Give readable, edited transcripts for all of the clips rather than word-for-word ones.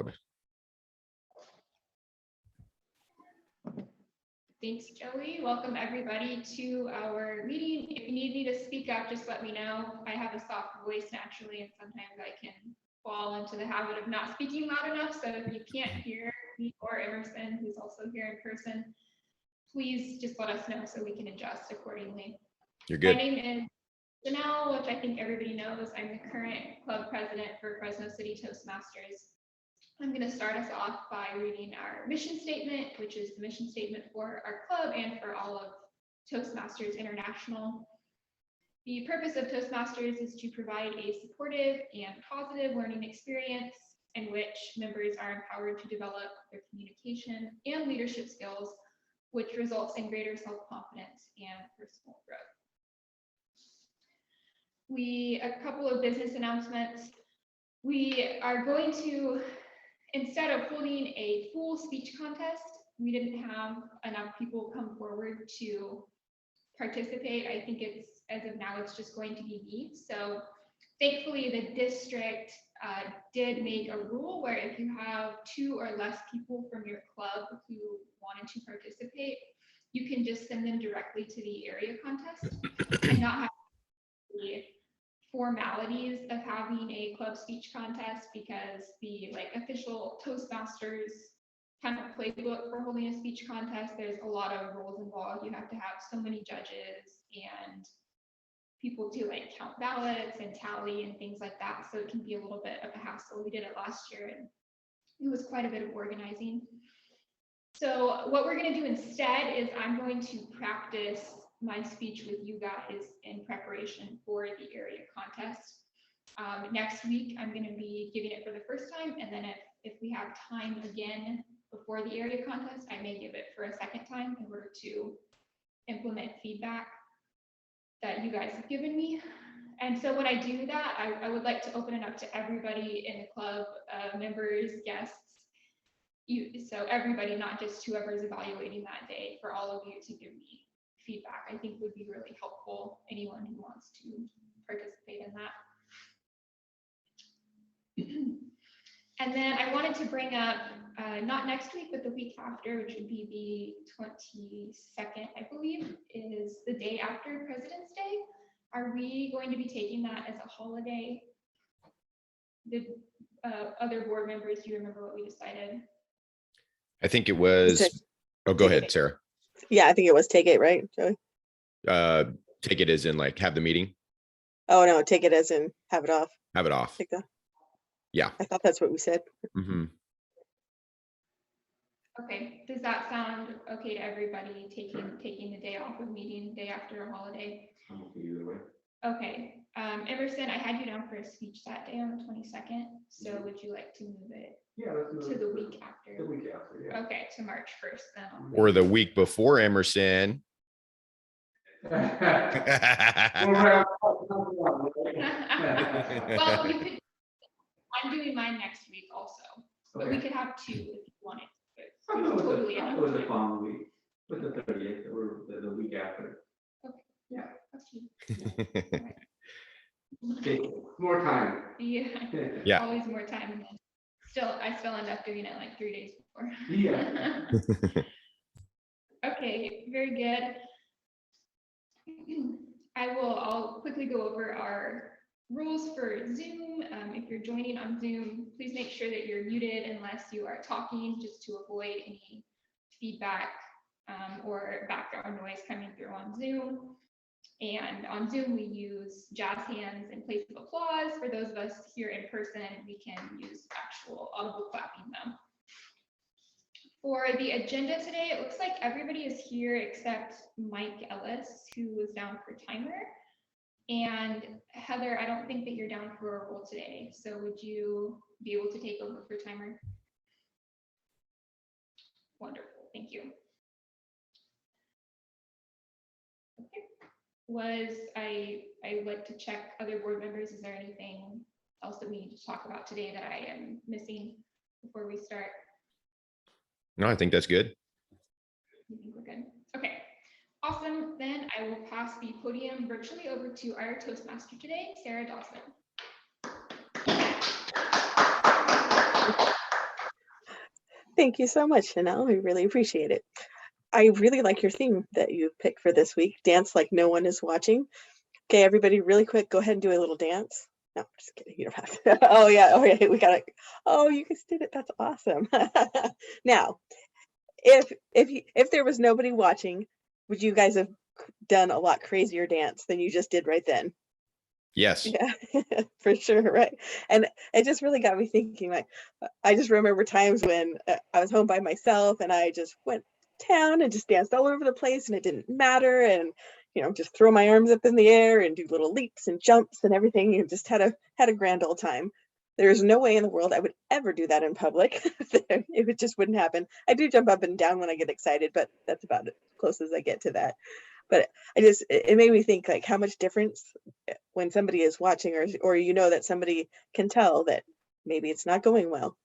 club. Thanks, Joey. Welcome everybody to our meeting. If you need me to speak up, just let me know. I have a soft voice naturally, and sometimes I can fall into the habit of not speaking loud enough. So if you can't hear me or Emerson, who's also here in person, please just let us know so we can adjust accordingly. You're good. My name is Janelle, which I think everybody knows. I'm the current club president for Fresno City Toastmasters. I'm going to start us off by reading our mission statement, which is the mission statement for our club and for all of Toastmasters International. The purpose of Toastmasters is to provide a supportive and positive learning experience in which members are empowered to develop their communication and leadership skills, which results in greater self-confidence and personal growth. A couple of business announcements. We are going to, instead of holding a full speech contest, we didn't have enough people come forward to participate. I think it's, as of now, it's just going to be me. So thankfully the district did make a rule where if you have 2 or less people from your club who wanted to participate, you can just send them directly to the area contest and not have the formalities of having a club speech contest, because the official Toastmasters kind of playbook for holding a speech contest, there's a lot of rules involved. You have to have so many judges and people to count ballots and tally and things like that. So it can be a little bit of a hassle. We did it last year and it was quite a bit of organizing. So what we're going to do instead is I'm going to practice my speech with you guys in preparation for the area contest. Next week, I'm going to be giving it for the first time. And then if we have time again before the area contest, I may give it for a second time in order to implement feedback that you guys have given me. And so when I do that, I would like to open it up to everybody in the club, members, guests, so everybody, not just whoever's evaluating that day, for all of you to give me feedback. I think would be really helpful, anyone who wants to participate in that. And then I wanted to bring up, not next week, but the week after, which would be the 22nd, I believe, is the day after President's Day. Are we going to be taking that as a holiday? Did other board members, do you remember what we decided? I think it was, oh, go ahead, Sarah. Yeah, I think it was take it, right, Joey? Take it as in have the meeting. Oh no, take it as in have it off. Have it off. Take that. Yeah. I thought that's what we said. Mm-hmm. Okay, does that sound okay to everybody, taking the day off of meeting, day after a holiday? I'm okay either way. Okay, Emerson, I had you down for a speech that day on the 22nd. So would you like to move it to the week after? The week after, yeah. Okay, to March 1st then. Or the week before Emerson. Well, you could, I'm doing mine next week also, but we could have 2 if you wanted. Totally. It was a fun week, with the 30th or the week after. Okay. Yeah. Okay. Okay, more time. Yeah. Yeah. Always more time. And then I still end up doing it 3 days before. Yeah. Okay, very good. I'll quickly go over our rules for Zoom. If you're joining on Zoom, please make sure that you're muted unless you are talking, just to avoid any feedback or background noise coming through on Zoom. And on Zoom, we use jazz hands in place of applause. For those of us here in person, we can use actual audible clapping though. For the agenda today, it looks like everybody is here except Mike Ellis, who was down for timer. And Heather, I don't think that you're down for a role today. So would you be able to take over for timer? Wonderful, thank you. Okay. I like to check other board members. Is there anything else that we need to talk about today that I am missing before we start? No, I think that's good. I think we're good. Okay, awesome. Then I will pass the podium virtually over to our Toastmaster today, Sarah Dawson. Thank you so much, Chanel. We really appreciate it. I really like your theme that you picked for this week. Dance like no one is watching. Okay, everybody, really quick, go ahead and do a little dance. No, just kidding. You don't have to. Oh yeah. Oh yeah. We got it. Oh, you guys did it. That's awesome. Now, if there was nobody watching, would you guys have done a lot crazier dance than you just did right then? Yes. Yeah, for sure, right? And it just really got me thinking, like, I just remember times when I was home by myself and I just went town and just danced all over the place and it didn't matter. And, just throw my arms up in the air and do little leaps and jumps and everything, and just had a grand old time. There's no way in the world I would ever do that in public. It just wouldn't happen. I do jump up and down when I get excited, but that's about as close as I get to that. But it made me think, like, how much difference when somebody is watching, or that somebody can tell that maybe it's not going well.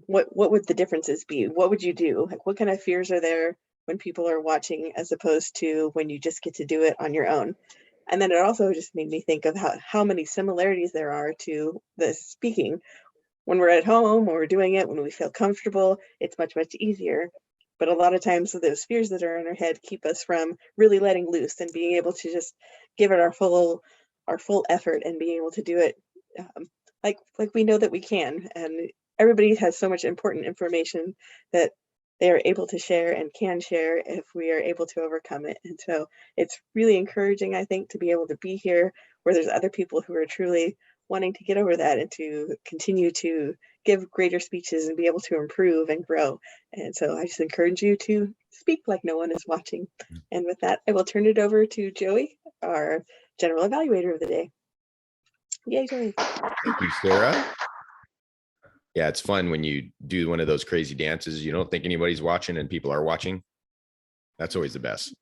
What would the differences be? What would you do? Like, what kind of fears are there when people are watching as opposed to when you just get to do it on your own? And then it also just made me think of how many similarities there are to the speaking. When we're at home, when we're doing it, when we feel comfortable, it's much, much easier. But a lot of times those fears that are in our head keep us from really letting loose and being able to just give it our full effort and being able to do it like we know that we can. And everybody has so much important information that they are able to share and can share if we are able to overcome it. And so it's really encouraging, I think, to be able to be here where there's other people who are truly wanting to get over that and to continue to give greater speeches and be able to improve and grow. And so I just encourage you to speak like no one is watching. And with that, I will turn it over to Joey, our general evaluator of the day. Yay, Joey. Thank you, Sarah. Yeah, it's fun when you do one of those crazy dances. You don't think anybody's watching and people are watching. That's always the best.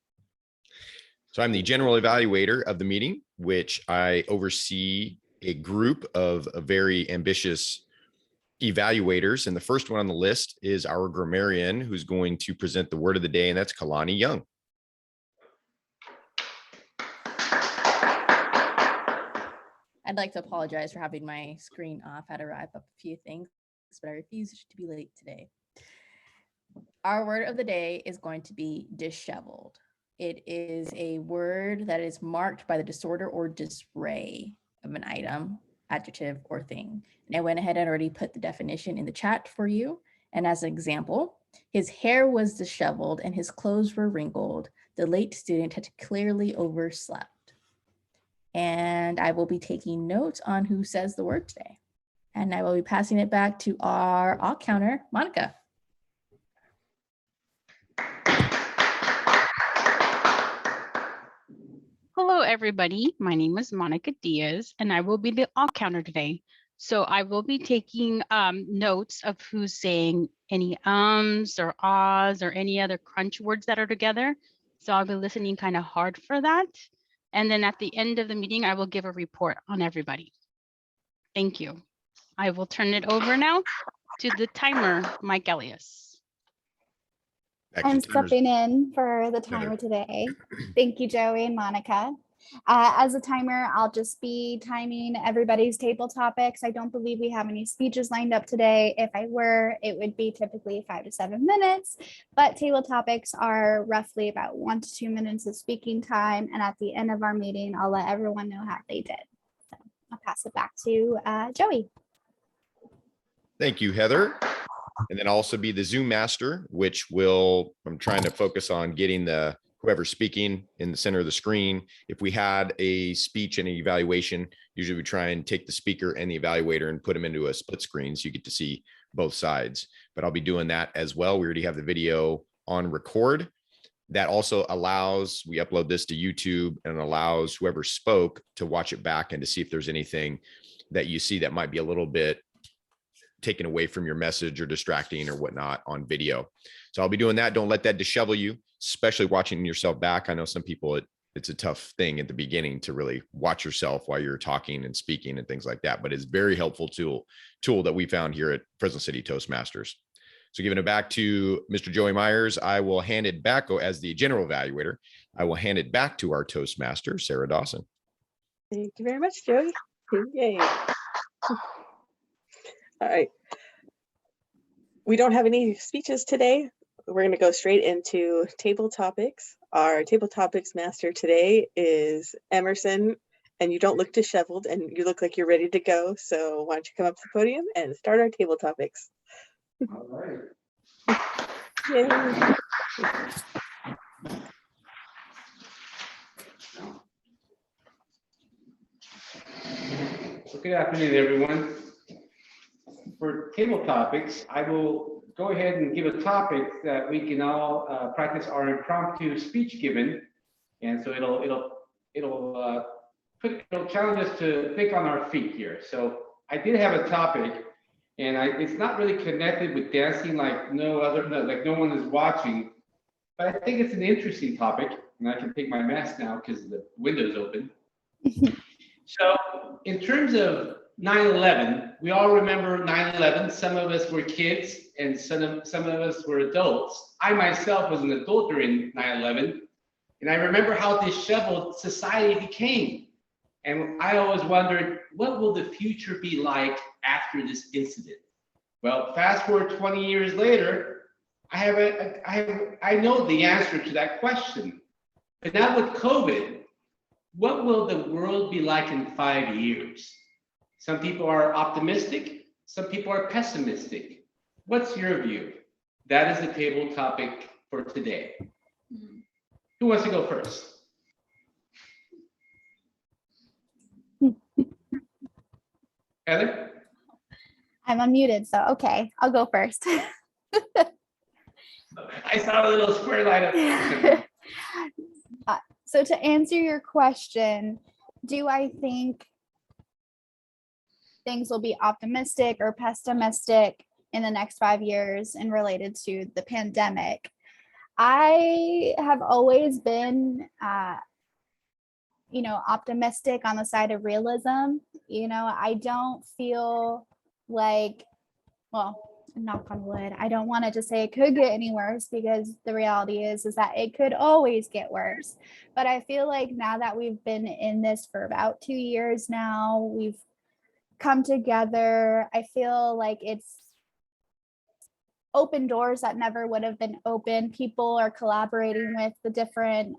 So I'm the general evaluator of the meeting, which I oversee a group of very ambitious evaluators. And the first one on the list is our grammarian, who's going to present the word of the day, and that's Kalani Young. I'd like to apologize for having my screen off. I had to wrap up a few things, but I refuse to be late today. Our word of the day is going to be disheveled. It is a word that is marked by the disorder or disarray of an item, adjective, or thing. And I went ahead and already put the definition in the chat for you. And as an example, his hair was disheveled and his clothes were wrinkled. The late student had clearly overslept. And I will be taking notes on who says the word today. And I will be passing it back to our all counter, Monica. Hello, everybody. My name is Monica Diaz, and I will be the all counter today. So I will be taking notes of who's saying any ums or ahs or any other crunch words that are together. So I'll be listening kind of hard for that. And then at the end of the meeting, I will give a report on everybody. Thank you. I will turn it over now to the timer, Mike Elias. I'm stepping in for the timer today. Thank you, Joey and Monica. As a timer, I'll just be timing everybody's table topics. I don't believe we have any speeches lined up today. If I were, it would be typically 5 to 7 minutes, but table topics are roughly about 1 to 2 minutes of speaking time. And at the end of our meeting, I'll let everyone know how they did. So I'll pass it back to Joey. Thank you, Heather. And then also be the Zoom master, which I'm trying to focus on getting whoever's speaking in the center of the screen. If we had a speech and an evaluation, usually we try and take the speaker and the evaluator and put them into a split screen so you get to see both sides. But I'll be doing that as well. We already have the video on record. That also allows, we upload this to YouTube and allows whoever spoke to watch it back and to see if there's anything that you see that might be a little bit taken away from your message or distracting or whatnot on video. So I'll be doing that. Don't let that dishevel you, especially watching yourself back. I know some people, it's a tough thing at the beginning to really watch yourself while you're talking and speaking and things like that, but it's very helpful tool that we found here at Fresno City Toastmasters. So giving it back to Mr. Joey Myers, I will hand it back as the general evaluator. I will hand it back to our Toastmaster, Sarah Dawson. Thank you very much, Joey. Yay. All right. we don't have any speeches today. We're going to go straight into table topics. Our table topics master today is Emerson, and you don't look disheveled and you look like you're ready to go. So why don't you come up to the podium and start our table topics. All right. Yay. So good afternoon, everyone. For table topics, I will go ahead and give a topic that we can all practice our impromptu speech given. And so it'll challenge us to think on our feet here. So I did have a topic, and it's not really connected with dancing like no one is watching, but I think it's an interesting topic, and I can take my mask now because the window's open. So in terms of 9/11, we all remember 9/11. Some of us were kids and some of us were adults. I myself was an adult during 9/11, and I remember how disheveled society became. And I always wondered, what will the future be like after this incident? Well, fast forward 20 years later, I know the answer to that question. But now with COVID, what will the world be like in 5 years? Some people are optimistic, some people are pessimistic. What's your view? That is the table topic for today. Who wants to go first? Heather? I'm unmuted, so okay, I'll go first. I saw a little square light up. So to answer your question, do I think things will be optimistic or pessimistic in the next 5 years and related to the pandemic? I have always been, optimistic on the side of realism. I don't feel like, well, knock on wood, I don't want to just say it could get any worse, because the reality is that it could always get worse. But I feel like now that we've been in this for about 2 years now, we've come together. I feel like it's open doors that never would have been open. People are collaborating with the different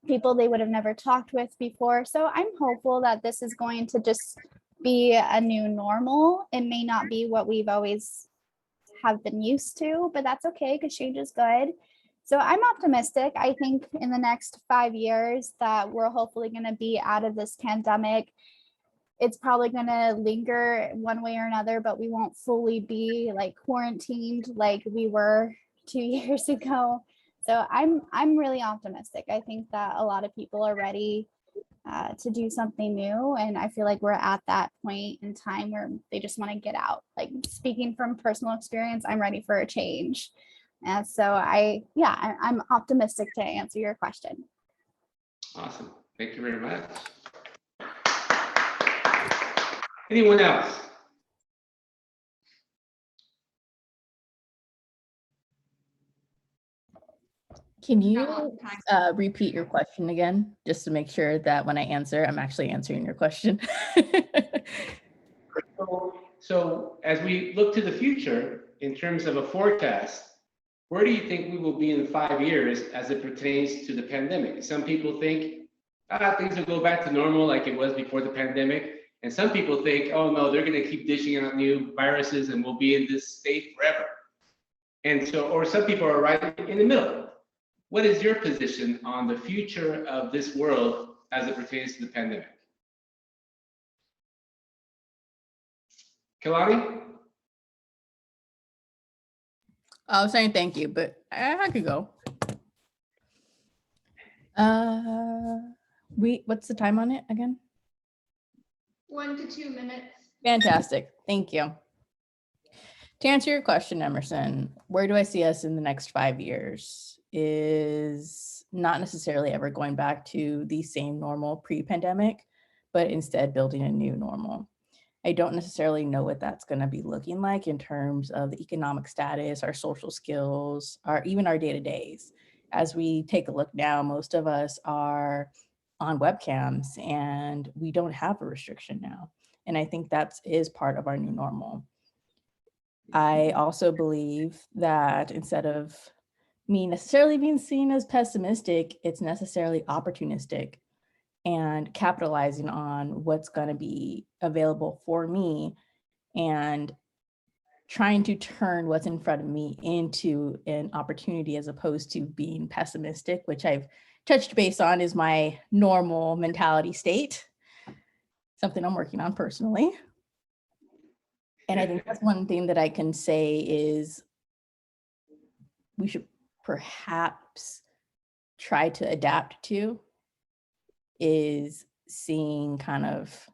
people they would have never talked with before. So I'm hopeful that this is going to just be a new normal. It may not be what we've always have been used to, but that's okay because change is good. So I'm optimistic. I think in the next 5 years that we're hopefully going to be out of this pandemic. It's probably going to linger one way or another, but we won't fully be like quarantined like we were 2 years ago. So I'm really optimistic. I think that a lot of people are ready to do something new. And I feel like we're at that point in time where they just want to get out. Like, speaking from personal experience, I'm ready for a change. And so I'm optimistic to answer your question. Awesome. Thank you very much. Anyone else? Can you repeat your question again, just to make sure that when I answer, I'm actually answering your question? So as we look to the future in terms of a forecast, where do you think we will be in 5 years as it pertains to the pandemic? Some people think things will go back to normal like it was before the pandemic. And some people think, oh no, they're going to keep dishing out new viruses and we'll be in this state forever. And so, or some people are right in the middle. What is your position on the future of this world as it pertains to the pandemic? Kalani? I was saying thank you, but I could go. What's the time on it again? 1 to 2 minutes. Fantastic. Thank you. To answer your question, Emerson, where do I see us in the next 5 years? Is not necessarily ever going back to the same normal pre-pandemic, but instead building a new normal. I don't necessarily know what that's going to be looking like in terms of the economic status, our social skills, even our day-to-days. As we take a look now, most of us are on webcams and we don't have a restriction now. And I think that is part of our new normal. I also believe that instead of me necessarily being seen as pessimistic, it's necessarily opportunistic and capitalizing on what's going to be available for me and trying to turn what's in front of me into an opportunity as opposed to being pessimistic, which I've touched base on is my normal mentality state, something I'm working on personally. And I think that's one thing that I can say is we should perhaps try to adapt to is seeing kind of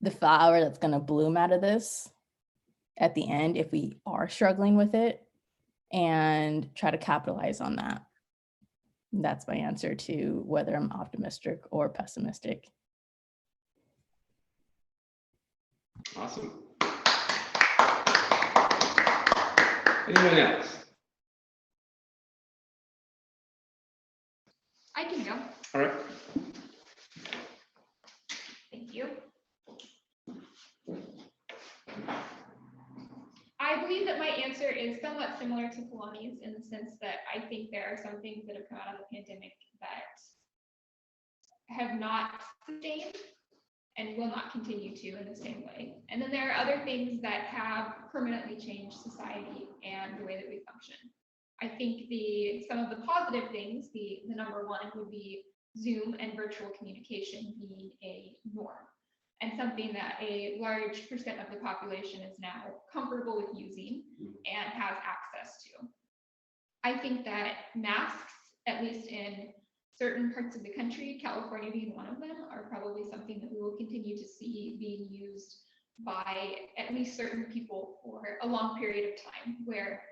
the flower that's going to bloom out of this at the end if we are struggling with it, and try to capitalize on that. That's my answer to whether I'm optimistic or pessimistic. Awesome. Anyone else? I can go. All right. Thank you. I believe that my answer is somewhat similar to Kalani's in the sense that I think there are some things that have come out of the pandemic that have not sustained and will not continue to in the same way. And then there are other things that have permanently changed society and the way that we function. I think some of the positive things, the number one would be Zoom and virtual communication being a norm, and something that a large percent of the population is now comfortable with using and has access to. I think that masks, at least in certain parts of the country, California being one of them, are probably something that we will continue to see being used by at least certain people for a long period of time, where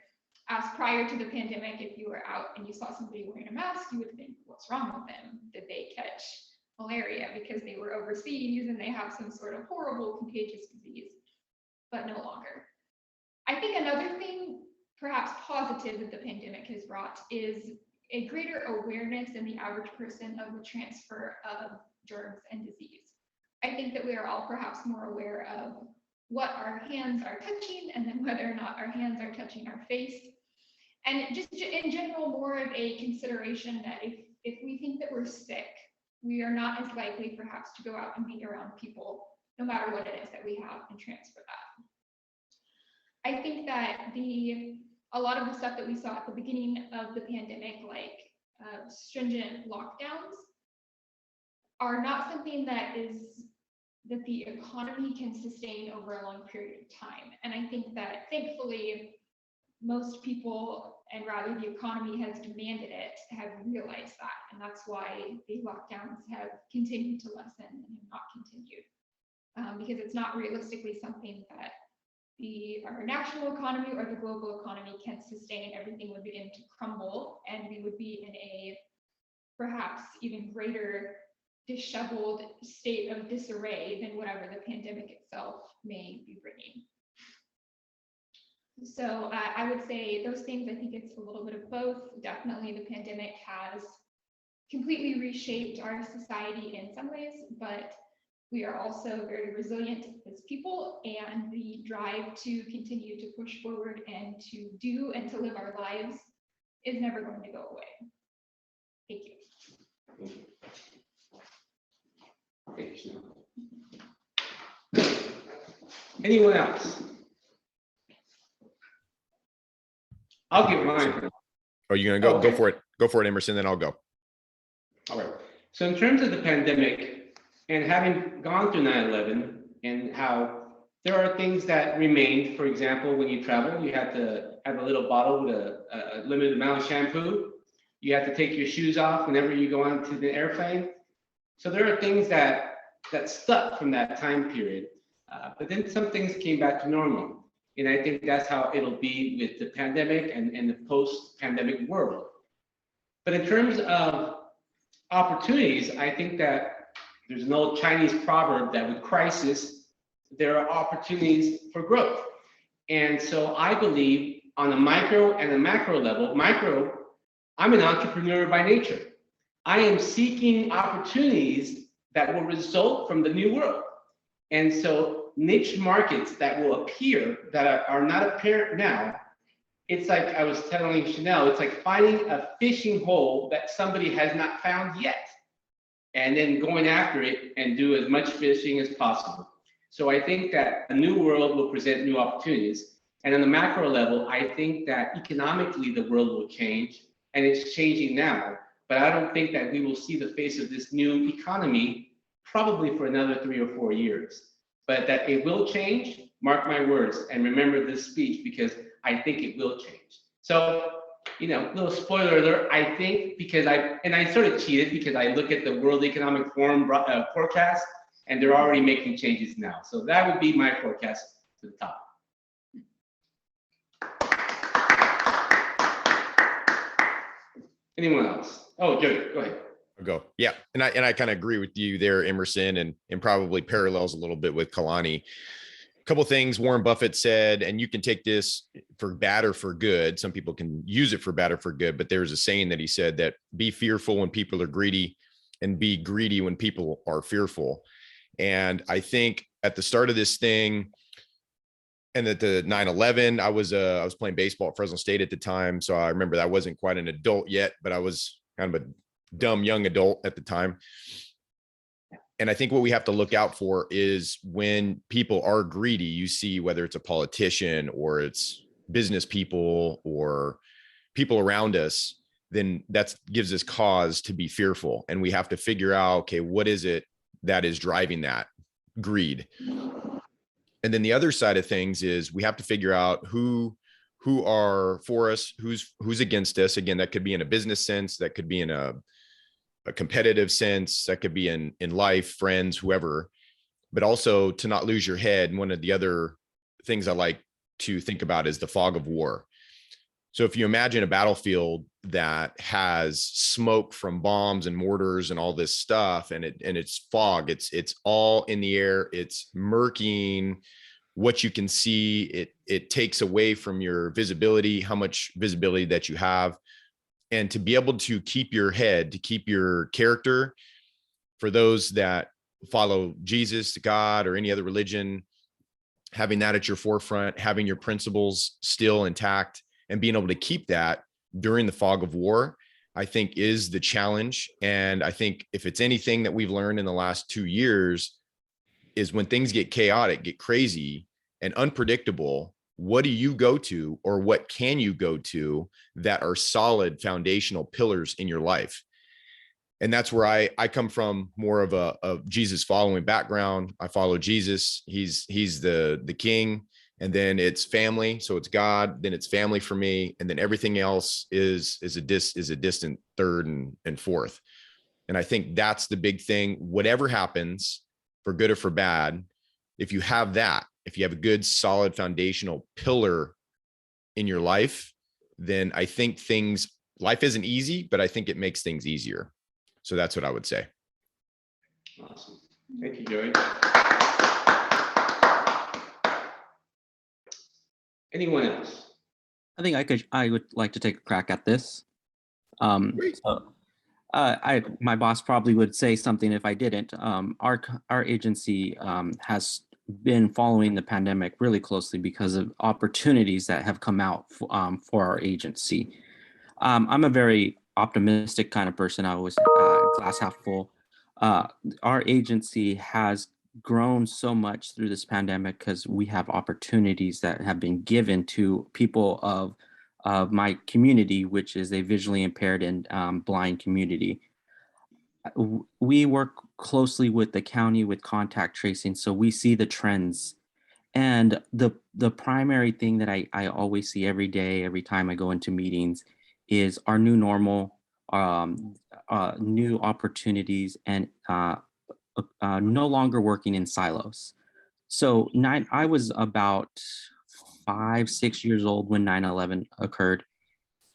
as prior to the pandemic, if you were out and you saw somebody wearing a mask, you would think, what's wrong with them? Did they catch malaria because they were overseas and they have some sort of horrible contagious disease? But no longer. I think another thing, perhaps positive, that the pandemic has brought is a greater awareness in the average person of the transfer of germs and disease. I think that we are all perhaps more aware of what our hands are touching and then whether or not our hands are touching our face. And just in general, more of a consideration that if we think that we're sick, we are not as likely perhaps to go out and be around people, no matter what it is that we have, and transfer that. I think that a lot of the stuff that we saw at the beginning of the pandemic, like stringent lockdowns, are not something that the economy can sustain over a long period of time. And I think that thankfully, most people, and rather the economy has demanded it, have realized that. And that's why the lockdowns have continued to lessen and have not continued. Because it's not realistically something that our national economy or the global economy can sustain. Everything would begin to crumble, and we would be in a perhaps even greater disheveled state of disarray than whatever the pandemic itself may be bringing. So I would say those things, I think it's a little bit of both. Definitely the pandemic has completely reshaped our society in some ways, but we are also very resilient as people, and the drive to continue to push forward and to do and to live our lives is never going to go away. Thank you. Anyone else? I'll give mine. Are you gonna go? Okay. Go for it. Go for it, Emerson. Then I'll go. All right. So in terms of the pandemic and having gone through 9/11 and how there are things that remained, for example, when you travel, you had to have a little bottle with a limited amount of shampoo. You have to take your shoes off whenever you go onto the airplane. So there are things that stuck from that time period. But then some things came back to normal. And I think that's how it'll be with the pandemic and the post-pandemic world. But in terms of opportunities, I think that there's an old Chinese proverb that with crisis, there are opportunities for growth. And so I believe on a micro and a macro level, micro, I'm an entrepreneur by nature. I am seeking opportunities that will result from the new world. And so niche markets that will appear that are not apparent now. It's like I was telling Chanel, it's like finding a fishing hole that somebody has not found yet, and then going after it and do as much fishing as possible. So I think that a new world will present new opportunities. And on the macro level, I think that economically the world will change, and it's changing now. But I don't think that we will see the face of this new economy probably for another 3 or 4 years. But that it will change, mark my words, and remember this speech, because I think it will change. So, you know, little spoiler alert, I think, because I sort of cheated because I look at the World Economic Forum forecast, and they're already making changes now. So that would be my forecast to the top. Anyone else? Oh, Joey, go ahead. I'll go. Yeah. And I kind of agree with you there, Emerson, and probably parallels a little bit with Kalani. A couple of things Warren Buffett said, and you can take this for bad or for good. Some people can use it for bad or for good, but there's a saying that he said that be fearful when people are greedy and be greedy when people are fearful. And I think at the start of this thing, and at the 9/11, I was playing baseball at Fresno State at the time. So I remember that I wasn't quite an adult yet, but I was kind of a dumb young adult at the time. And I think what we have to look out for is when people are greedy, you see whether it's a politician or it's business people or people around us, then that gives us cause to be fearful. And we have to figure out, okay, what is it that is driving that greed? And then the other side of things is we have to figure out who are for us, who's against us. Again, that could be in a business sense, that could be in a competitive sense, that could be in life, friends, whoever, but also to not lose your head. And one of the other things I like to think about is the fog of war. So if you imagine a battlefield that has smoke from bombs and mortars and all this stuff, and it's fog, it's all in the air, it's murking what you can see, it takes away from your visibility, how much visibility that you have. And to be able to keep your head, to keep your character, for those that follow Jesus, God, or any other religion, having that at your forefront, having your principles still intact, and being able to keep that during the fog of war, I think is the challenge. And I think if it's anything that we've learned in the last 2 years, is when things get chaotic, get crazy and unpredictable, what do you go to, or what can you go to that are solid foundational pillars in your life? And that's where I come from, more of a Jesus following background. I follow Jesus. He's the king. And then it's family. So it's God, then it's family for me. And then everything else is a distant third and fourth. And I think that's the big thing. Whatever happens, for good or for bad, if you have that, if you have a good, solid foundational pillar in your life, then I think life isn't easy, but I think it makes things easier. So that's what I would say. Awesome. Thank you, Joey. Anyone else? I think I would like to take a crack at this. My boss probably would say something if I didn't. Our agency has been following the pandemic really closely because of opportunities that have come out for our agency. I'm a very optimistic kind of person. I always glass half full. Our agency has grown so much through this pandemic because we have opportunities that have been given to people of my community, which is a visually impaired and blind community. We work closely with the county with contact tracing, so we see the trends. And the primary thing that I always see every day, every time I go into meetings, is our new normal, new opportunities, and no longer working in silos. So I was about 5-6 years old when 9/11 occurred,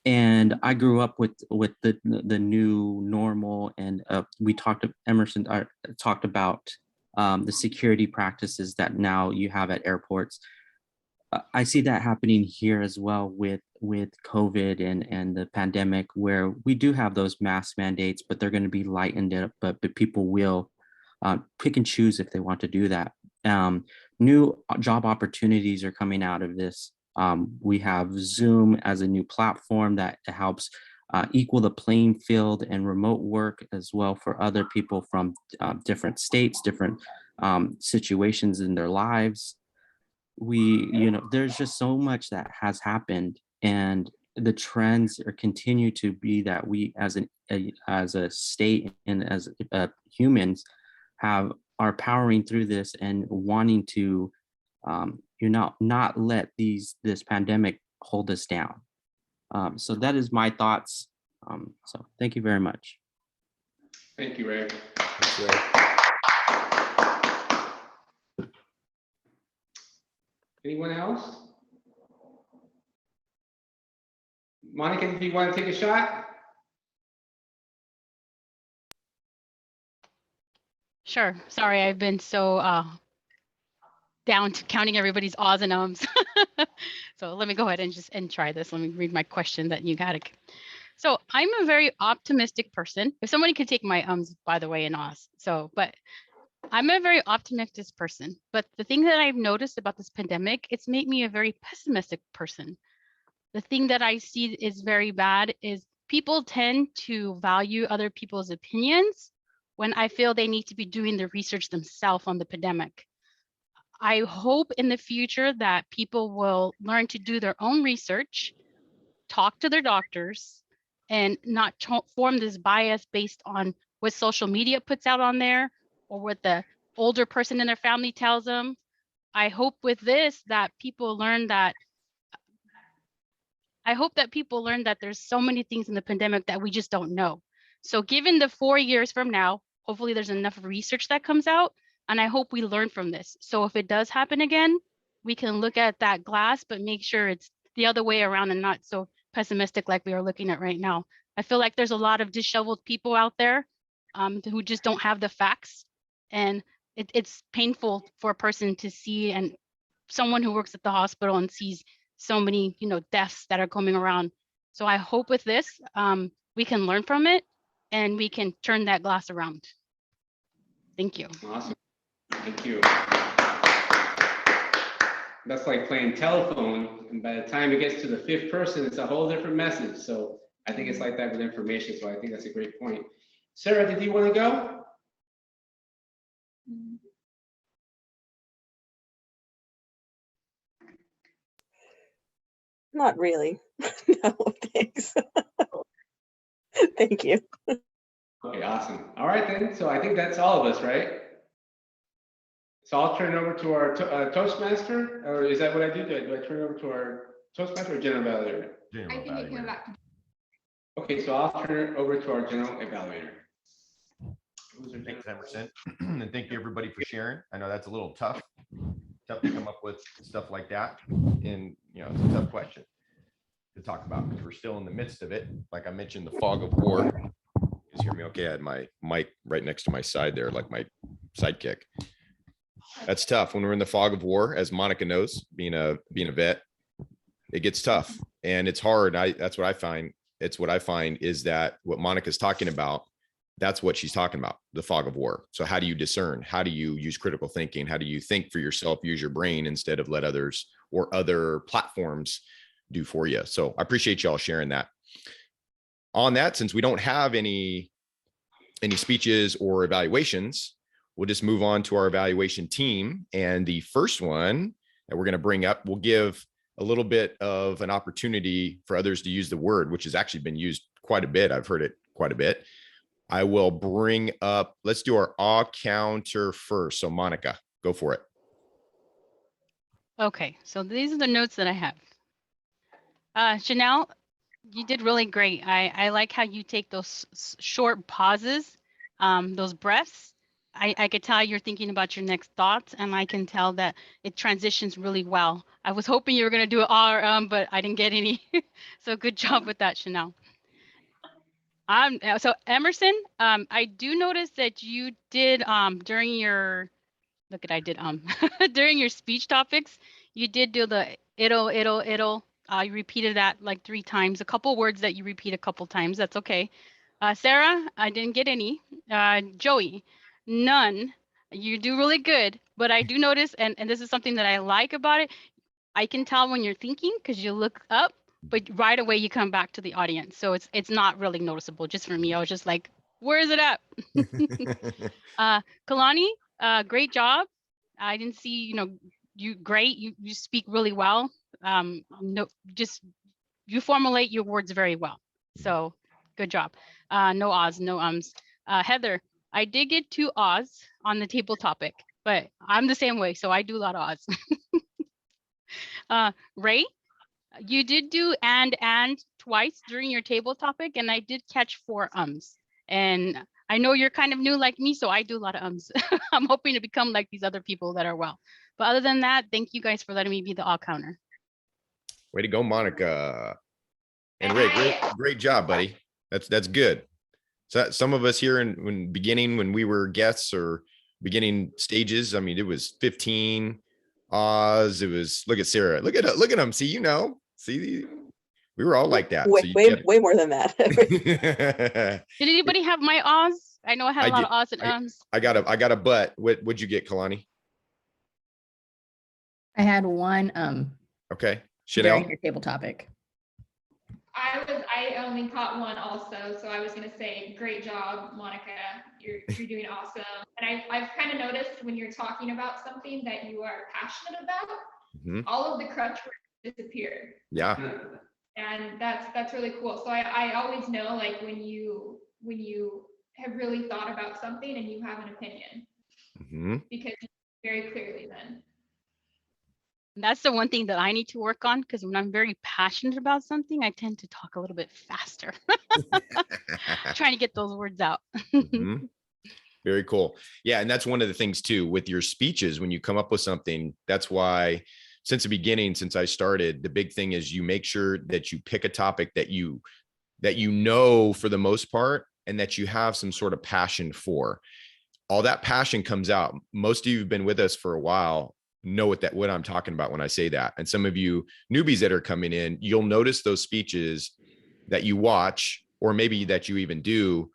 and I grew up with the new normal. And Emerson talked about the security practices that now you have at airports. I see that happening here as well with COVID and the pandemic, where we do have those mask mandates, but they're going to be lightened up, but people will pick and choose if they want to do that. new job opportunities are coming out of this. We have Zoom as a new platform that helps equal the playing field and remote work as well for other people from different states, different situations in their lives. There's just so much that has happened, and the trends continue to be that we as a state and as humans are powering through this and wanting to not let this pandemic hold us down. So that is my thoughts. So thank you very much. Thank you, Ray. Thanks, Ray. Anyone else? Monica, do you want to take a shot? Sure. Sorry, I've been so down to counting everybody's ahs and ums. So let me go ahead and try this. Let me read my question that you got. So I'm a very optimistic person. If somebody could take my ums, by the way, and ahs. But I'm a very optimistic person. But the thing that I've noticed about this pandemic, it's made me a very pessimistic person. The thing that I see is very bad is people tend to value other people's opinions when I feel they need to be doing the research themselves on the pandemic. I hope in the future that people will learn to do their own research, talk to their doctors, and not form this bias based on what social media puts out on there or what the older person in their family tells them. I hope with this that people learn that there's so many things in the pandemic that we just don't know. So given the 4 years from now, hopefully there's enough research that comes out, and I hope we learn from this. So if it does happen again, we can look at that glass, but make sure it's the other way around and not so pessimistic like we are looking at right now. I feel like there's a lot of disheveled people out there who just don't have the facts. And it's painful for a person to see, and someone who works at the hospital and sees so many, deaths that are coming around. So I hope with this, we can learn from it and we can turn that glass around. Thank you. Awesome. Thank you. That's like playing telephone, and by the time it gets to the fifth person, it's a whole different message. So I think it's like that with information. So I think that's a great point. Sarah, did you want to go? Not really. No, thanks. Thank you. Okay, awesome. All right then. So I think that's all of us, right? So I'll turn it over to our Toastmaster, or is that what I do? Do I turn it over to our Toastmaster or General Evaluator? I think it came back to. Okay, so I'll turn it over to our General Evaluator. Thanks, Emerson. And thank you everybody for sharing. I know that's a little tough to come up with stuff like that. And it's a tough question to talk about because we're still in the midst of it. Like I mentioned, the fog of war. You guys hear me okay? I had my mic right next to my side there, like my sidekick. That's tough when we're in the fog of war, as Monica knows, being a vet, it gets tough and it's hard. That's what I find. It's what I find is that what Monica's talking about, that's what she's talking about, the fog of war. So how do you discern? How do you use critical thinking? How do you think for yourself, use your brain instead of let others or other platforms do for you? So I appreciate y'all sharing that. On that, since we don't have any speeches or evaluations, we'll just move on to our evaluation team. And the first one that we're going to bring up, we'll give a little bit of an opportunity for others to use the word, which has actually been used quite a bit. I've heard it quite a bit. I will bring up, let's do our awe counter first. So Monica, go for it. Okay, so these are the notes that I have. Janelle, you did really great. I like how you take those short pauses, those breaths. I could tell you're thinking about your next thoughts, and I can tell that it transitions really well. I was hoping you were going to do it but I didn't get any. So good job with that, Chanel. So Emerson, I do notice that you did during your during your speech topics, you did do the it'll. You repeated that like 3 times. A couple words that you repeat a couple times. That's okay. Sarah, I didn't get any. Joey, none. You do really good, but I do notice, and this is something that I like about it. I can tell when you're thinking because you look up, but right away you come back to the audience. So it's not really noticeable. Just for me, I was just like, where is it at? Kalani, great job. I didn't see, you great. You speak really well. No, just you formulate your words very well. So good job. No ahs, no ums. Heather, I did get 2 ahs on the table topic, but I'm the same way. So I do a lot of ahs. Ray, you did do and twice during your table topic, and I did catch 4 ums. And I know you're kind of new like me, so I do a lot of ums. I'm hoping to become like these other people that are well. But other than that, thank you guys for letting me be the all counter. Way to go, Monica. And Ray, great job, buddy. That's good. So some of us here when beginning, when we were guests or beginning stages, I mean, it was 15 Oz. It was, look at Sarah. Look at them. See, see, we were all like that. Way more than that. Did anybody have my Oz? I know I had a lot of Oz and ums. I got a butt. What'd you get, Kalani? I had 1 Okay. Chanel. during your table topic. I only caught 1 also, so I was gonna say, great job, Monica. You're doing awesome. And I've kind of noticed when you're talking about something that you are passionate about, all of the crutch words disappear. Yeah. And that's really cool. So I always know, like, when you have really thought about something and you have an opinion, because you very clearly then. That's the one thing that I need to work on, because when I'm very passionate about something, I tend to talk a little bit faster, trying to get those words out. Very cool. Yeah. And that's one of the things too, with your speeches, when you come up with something, that's why since the beginning, since I started, the big thing is you make sure that you pick a topic that you know for the most part, and that you have some sort of passion for. All that passion comes out. Most of you have been with us for a while, know what I'm talking about when I say that. And some of you newbies that are coming in, you'll notice those speeches that you watch, or maybe that you even do,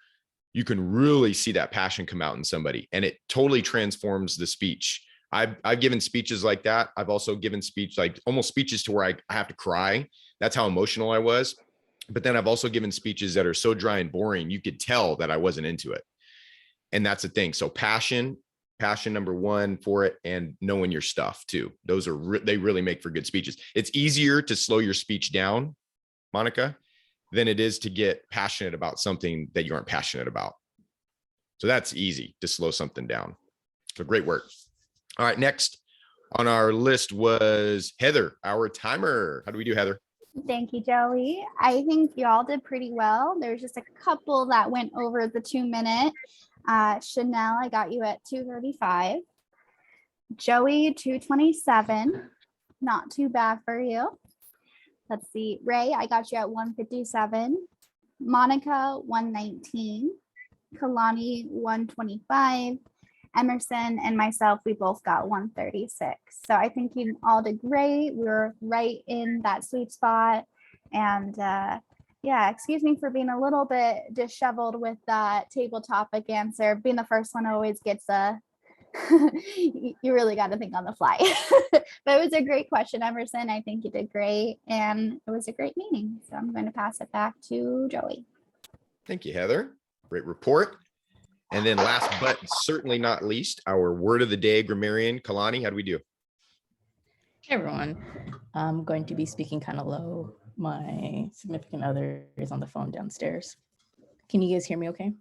you can really see that passion come out in somebody, and it totally transforms the speech. I've given speeches like that. I've also given almost speeches to where I have to cry. That's how emotional I was. But then I've also given speeches that are so dry and boring, you could tell that I wasn't into it. And that's the thing. So passion number 1 for it, and knowing your stuff too. Those are they really make for good speeches. It's easier to slow your speech down, Monica, than it is to get passionate about something that you aren't passionate about. So that's easy to slow something down. So great work. All right, next on our list was Heather, our timer. How do we do, Heather? Thank you, Joey. I think y'all did pretty well. There's just a couple that went over the 2-minute. Chanel, I got you at 2:35. Joey, 2:27. Not too bad for you. Let's see. Ray, I got you at 1:57. Monica, 1:19. Kalani, 1:25. Emerson and myself, we both got 1:36. So I think you all did great. We were right in that sweet spot. And yeah, excuse me for being a little bit disheveled with that table topic answer. Being the first one always gets you really got to think on the fly. But it was a great question, Emerson. I think you did great. And it was a great meeting. So I'm going to pass it back to Joey. Thank you, Heather. Great report. And then last but certainly not least, our word of the day, grammarian. Kalani, how do we do? Hey everyone, I'm going to be speaking kind of low. My significant other is on the phone downstairs. Can you guys hear me okay?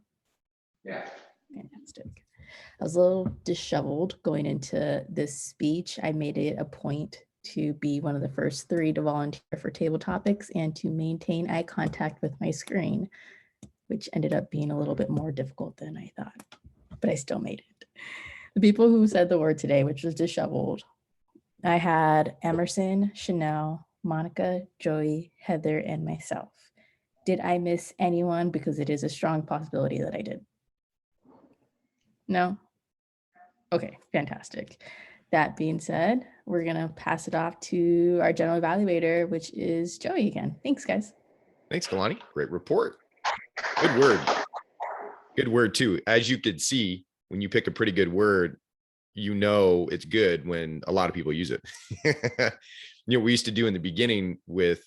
Yeah. Fantastic. I was a little disheveled going into this speech. I made it a point to be one of the first 3 to volunteer for table topics and to maintain eye contact with my screen, which ended up being a little bit more difficult than I thought, but I still made it. The people who said the word today, which was disheveled, I had Emerson, Chanel, Monica, Joey, Heather, and myself. Did I miss anyone? Because it is a strong possibility that I did. No? Okay, fantastic. That being said, we're gonna pass it off to our general evaluator, which is Joey again. Thanks, guys. Thanks, Kalani. Great report. Good word. Good word too. As you could see, when you pick a pretty good word, it's good when a lot of people use it. We used to do in the beginning with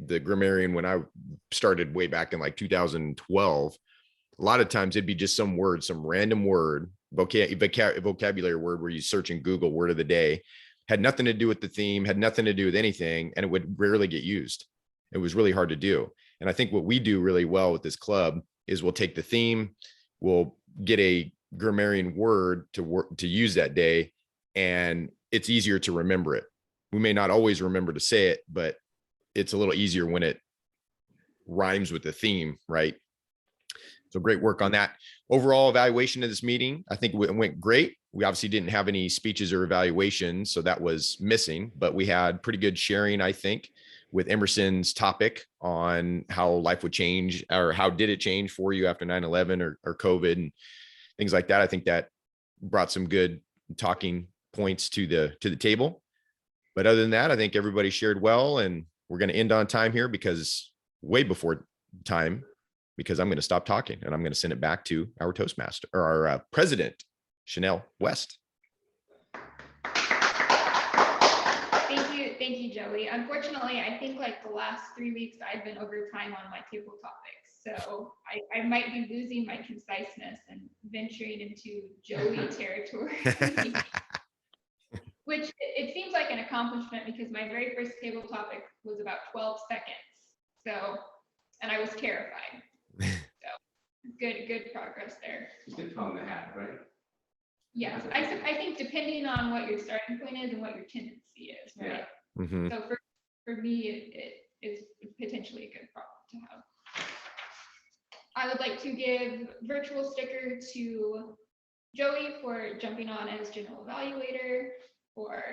the grammarian when I started way back in like 2012. A lot of times it'd be just some word, some random word, vocabulary word where you search in Google word of the day, had nothing to do with the theme, had nothing to do with anything, and it would rarely get used. It was really hard to do. And I think what we do really well with this club is we'll take the theme, we'll get a grammarian word to use that day, and it's easier to remember it. We may not always remember to say it, but it's a little easier when it rhymes with the theme, right? So great work on that. Overall evaluation of this meeting, I think it went great. We obviously didn't have any speeches or evaluations, so that was missing, but we had pretty good sharing, I think, with Emerson's topic on how life would change, or how did it change for you after 9/11 or COVID and things like that. I think that brought some good talking points to the table. But other than that, I think everybody shared well, and we're going to end on time here because way before time, because I'm going to stop talking and I'm going to send it back to our Toastmaster, or our president, Chanel West. Thank you, Joey. Unfortunately, I think like the last 3 weeks I've been over time on my table topics. So I might be losing my conciseness and venturing into Joey territory. Which it seems like an accomplishment because my very first table topic was about 12 seconds. So, and I was terrified. So good progress there. It's good fun to have, right? Yes, I think depending on what your starting point is and what your tendency is, right? Yeah. Mm-hmm. So for me, it is potentially a good problem to have. I would like to give virtual sticker to Joey for jumping on as general evaluator, for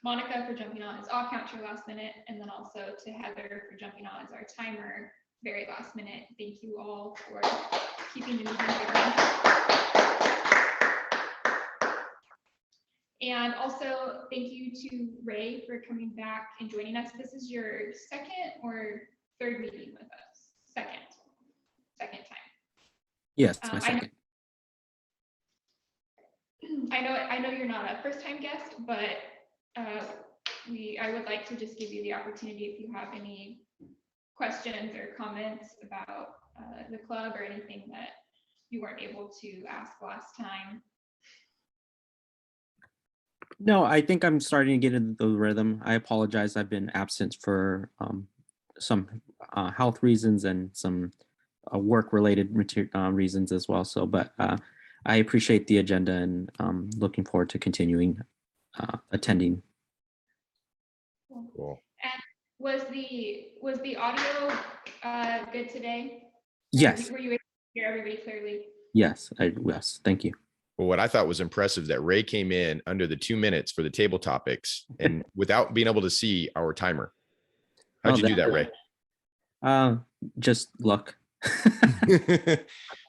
Monica for jumping on as all counter last minute, and then also to Heather for jumping on as our timer very last minute. Thank you all for keeping the meeting going. And also thank you to Ray for coming back and joining us. This is your second or third meeting with us? Second time. Yes, it's my second. I know you're not a first-time guest, but I would like to just give you the opportunity if you have any questions or comments about the club or anything that you weren't able to ask last time. No, I think I'm starting to get into the rhythm. I apologize. I've been absent for some health reasons and some work-related reasons as well. So, but I appreciate the agenda and looking forward to continuing attending. Cool. And was the audio good today? Yes. Were you able to hear everybody clearly? Yes. Yes. Thank you. Well, what I thought was impressive that Ray came in under the 2 minutes for the table topics and without being able to see our timer. How'd you do that, Ray? Just luck.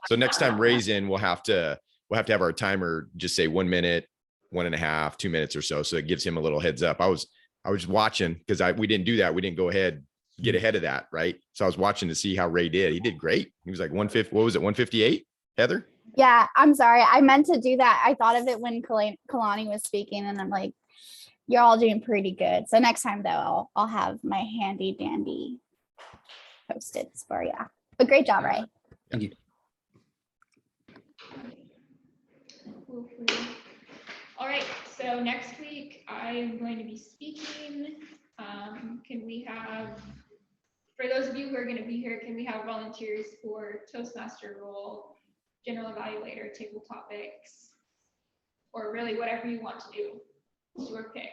So next time Ray's in, we'll have to have our timer just say 1 minute, 1.5, 2 minutes or so. So it gives him a little heads up. I was watching because we didn't do that. We didn't go ahead, get ahead of that. Right. So I was watching to see how Ray did. He did great. He was like 150. What was it? 158, Heather? Yeah, I'm sorry. I meant to do that. I thought of it when Kalani was speaking, and I'm like, you're all doing pretty good. So next time, though, I'll have my handy dandy Post-its for you. But great job, Ray. Thank you. All right, so next week I'm going to be speaking. Can we have, for those of you who are going to be here, can we have volunteers for Toastmaster role, general evaluator, table topics, or really whatever you want to do? It's your pick.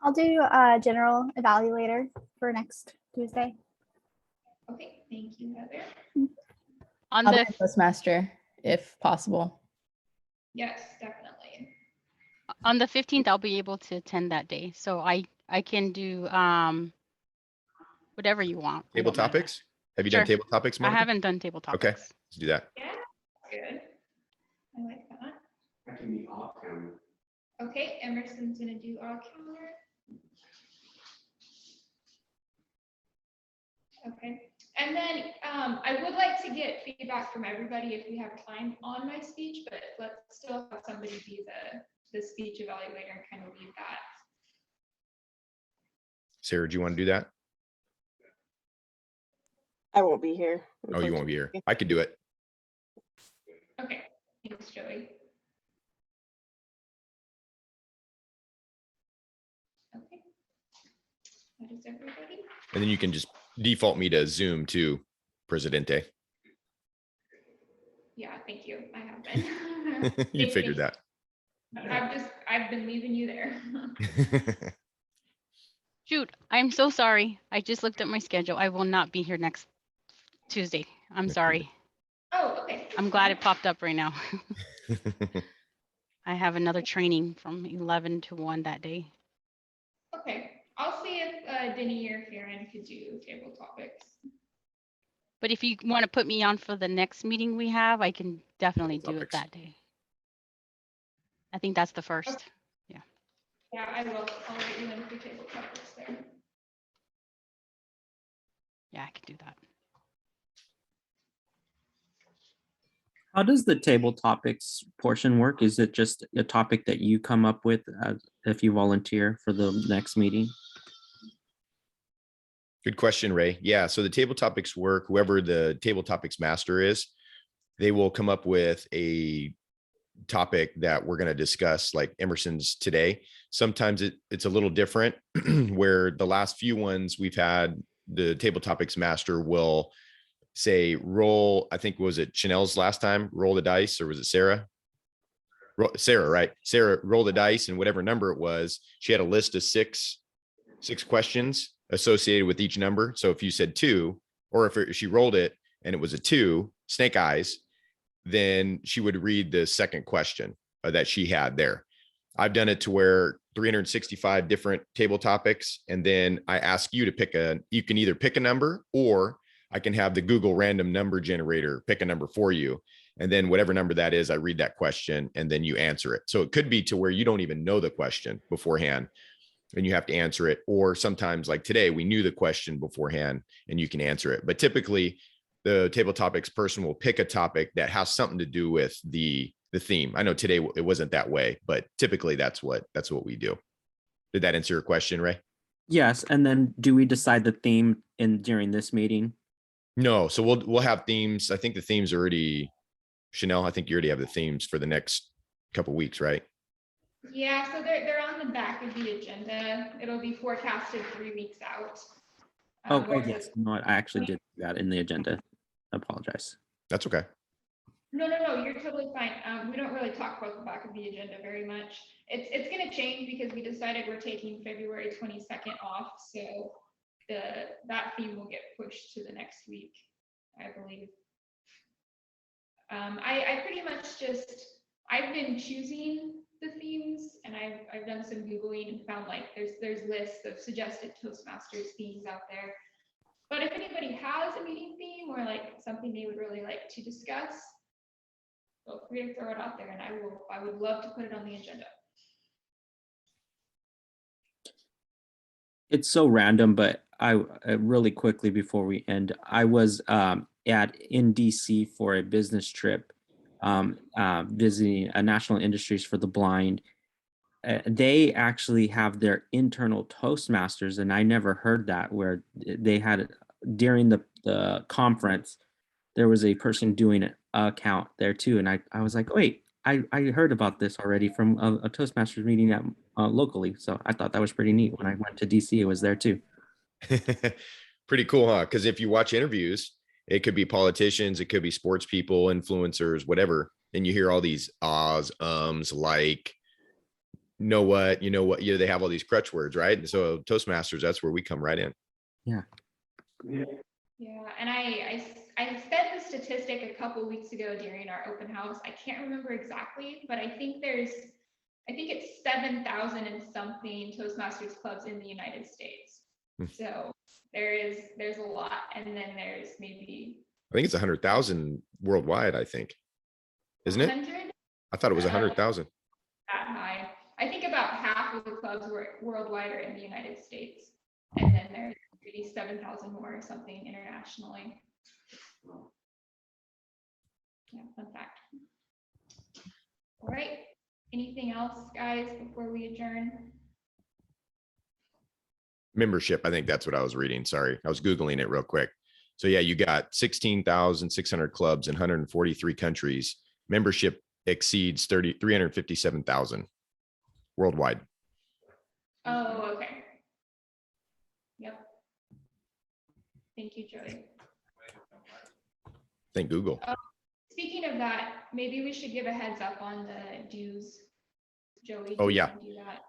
I'll do general evaluator for next Tuesday. Okay, thank you, Heather. On the Toastmaster, if possible. Yes, definitely. On the 15th, I'll be able to attend that day. So I can do whatever you want. Table topics? Have you done table topics, Monica? I haven't done table topics. Okay, let's do that. Yeah, good. I like that. I can be off camera. Okay, Emerson's gonna do all counter. Okay, and then I would like to get feedback from everybody if we have time on my speech, but let's still have somebody be the speech evaluator and kind of lead that. Sarah, do you want to do that? I won't be here. Oh, you won't be here. I could do it. Okay, thanks, Joey. Okay. That is everybody. And then you can just default me to Zoom too, Presidente. Yeah, thank you. I have been. You figured that. I've been leaving you there. Shoot, I'm so sorry. I just looked at my schedule. I will not be here next Tuesday. I'm Next sorry. Oh, okay. I'm glad it popped up right now. I have another training from 11 to 1 that day. Okay, I'll see if Denny or Karen could do table topics. But if you want to put me on for the next meeting we have, I can definitely do it Topics. that day. I think that's the first. Yeah, I will. I'll write you in for table topics there. Yeah, I can do that. How does the table topics portion work? Is it just a topic that you come up with if you volunteer for the next meeting? Good question, Ray. Yeah, so the table topics work, whoever the table topics master is, they will come up with a topic that we're going to discuss, like Emerson's today. Sometimes it's a little different where the last few ones we've had, the table topics master will say roll, I think, was it Chanel's last time, roll the dice, or was it Sarah? Sarah, right? Sarah, roll the dice, and whatever number it was, she had a list of six questions associated with each number. So if you said 2, or if she rolled it and it was a 2, snake eyes, then she would read the second question that she had there. I've done it to where 365 different table topics. And then I ask you to pick you can either pick a number, or I can have the Google random number generator pick a number for you. And then whatever number that is, I read that question and then you answer it. So it could be to where you don't even know the question beforehand and you have to answer it. Or sometimes, like today, we knew the question beforehand and you can answer it. But typically the table topics person will pick a topic that has something to do with the theme. I know today it wasn't that way, but typically that's what we do. Did that answer your question, Ray? Yes. And then do we decide the theme during this meeting? No. So we'll have themes. I think the themes are already, Chanel, I think you already have the themes for the next couple of weeks, right? Yeah, so they're on the back of the agenda. It'll be forecasted 3 weeks out. Oh, yes. No, I actually did that in the agenda. I apologize. That's okay. No, you're totally fine. We don't really talk about the back of the agenda very much. It's going to change because we decided we're taking February 22nd off, so that theme will get pushed to the next week, I believe. I pretty much I've been choosing the themes, and I've done some Googling and found like there's lists of suggested Toastmasters themes out there. But if anybody has a meeting theme or like something they would really like to discuss, feel free to throw it out there, and I would love to put it on the agenda. It's so random, but I really quickly before we end, I was in DC for a business trip, visiting National Industries for the Blind. They actually have their internal Toastmasters, and I never heard that, where they had during the conference, there was a person doing an account there too. And I was like, wait, I heard about this already from a Toastmasters meeting at locally. So I thought that was pretty neat. When I went to DC, it was there too. Pretty cool, huh? Because if you watch interviews, it could be politicians, it could be sports people, influencers, whatever. And you hear all these ahs, like, know what, they have all these crutch words, right? And so Toastmasters, that's where we come right in. Yeah. Yeah, and I said the statistic a couple weeks ago during our open house. I can't remember exactly, but I think it's 7,000 and something Toastmasters clubs in the United States. So there's a lot, and then there's maybe, I think it's 100,000 worldwide, I think. Isn't it? 100? I thought it was 100,000. That high. I think about half of the clubs worldwide are in the United States, and then there's maybe 7,000 more or something internationally. Yeah, fun fact. All right, anything else, guys, before we adjourn? Membership, I think that's what I was reading. Sorry, I was Googling it real quick. So yeah, you got 16,600 clubs in 143 countries. Membership exceeds 357,000 worldwide. Oh, okay. Yep. Thank you, Joey. Thank Google. Speaking of that, maybe we should give a heads up on the dues. Joey. Oh, do you yeah. wanna do that?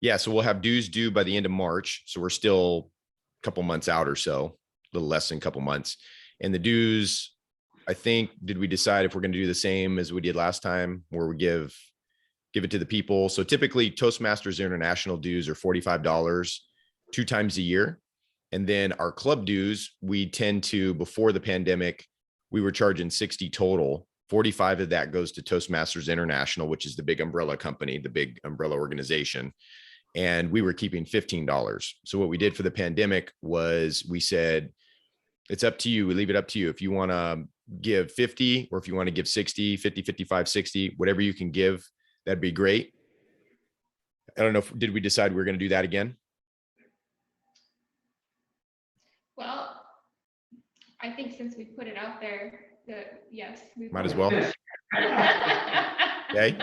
Yeah, so we'll have dues due by the end of March. So we're still a couple months out or so, a little less than a couple months. And the dues, I think, did we decide if we're going to do the same as we did last time, where we give it to the people? So typically Toastmasters International dues are $45 2 times a year. And then our club dues, we tend to, before the pandemic, we were charging 60 total. 45 of that goes to Toastmasters International, which is the big umbrella company, the big umbrella organization. And we were keeping $15. So what we did for the pandemic was we said, it's up to you. We leave it up to you. If you want to give 50, or if you want to give 60, 50, 55, 60, whatever you can give, that'd be great. I don't know did we decide we were going to do that again? Well, I think since we put it out there, that yes. Might as well. Okay.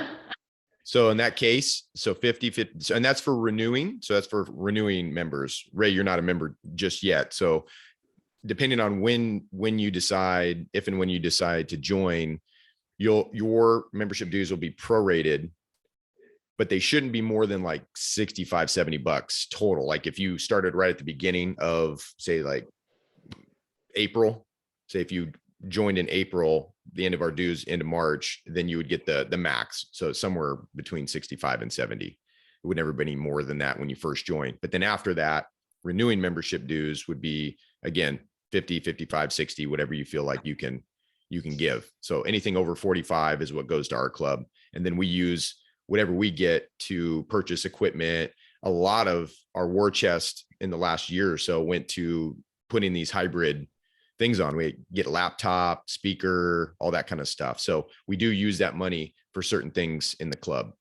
So in that case, so 50, and that's for renewing. So that's for renewing members. Ray, you're not a member just yet. So depending on when you decide, if and when you decide to join, your membership dues will be prorated, but they shouldn't be more than like 65, 70 bucks total. Like if you started right at the beginning of, say, like April, say if you joined in April, the end of our dues into March, then you would get the max. So somewhere between 65 and 70. It would never be any more than that when you first joined. But then after that, renewing membership dues would be, again, 50, 55, 60, whatever you feel like you can give. So anything over 45 is what goes to our club. And then we use whatever we get to purchase equipment. A lot of our war chest in the last year or so went to putting these hybrid things on. We get a laptop, speaker, all that kind of stuff. So we do use that money for certain things in the club.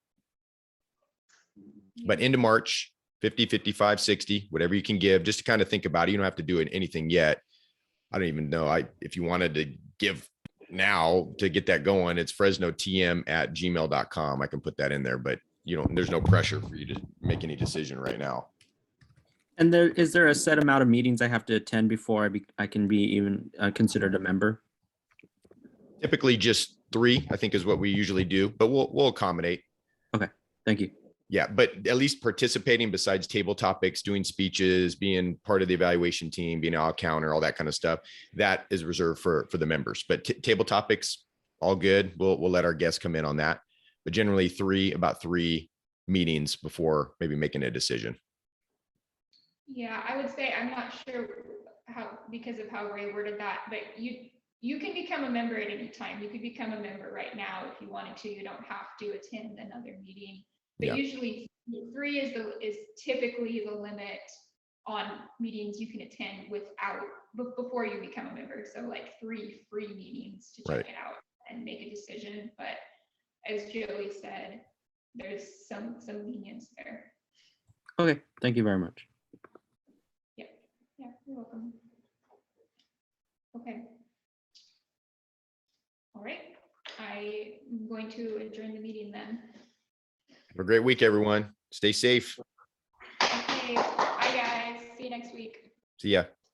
But into March, 50, 55, 60, whatever you can give, just to kind of think about it. You don't have to do anything yet. I don't even know. If you wanted to give now to get that going, it's fresnotm@gmail.com. I can put that in there, but there's no pressure for you to make any decision right now. And is there a set amount of meetings I have to attend before I can be even considered a member? Typically just 3, I think, is what we usually do, but we'll accommodate. Okay, thank you. Yeah, but at least participating besides table topics, doing speeches, being part of the evaluation team, being an all counter, all that kind of stuff, that is reserved for the members. But table topics, all good. We'll let our guests come in on that. But generally about 3 meetings before maybe making a decision. Yeah, I would say I'm not sure how, because of how Ray worded that, but you can become a member at any time. You could become a member right now if you wanted to. You don't have to attend another meeting. But usually 3 is typically the limit on meetings you can attend before you become a member. So like 3 free meetings to check it out and make a decision. But as Joey said, there's some lenience there. Okay, thank you very much. Yeah, you're welcome. Okay. All right. I'm going to adjourn the meeting then. Have a great week, everyone. Stay safe. Okay. Bye, guys. See you next week. See ya.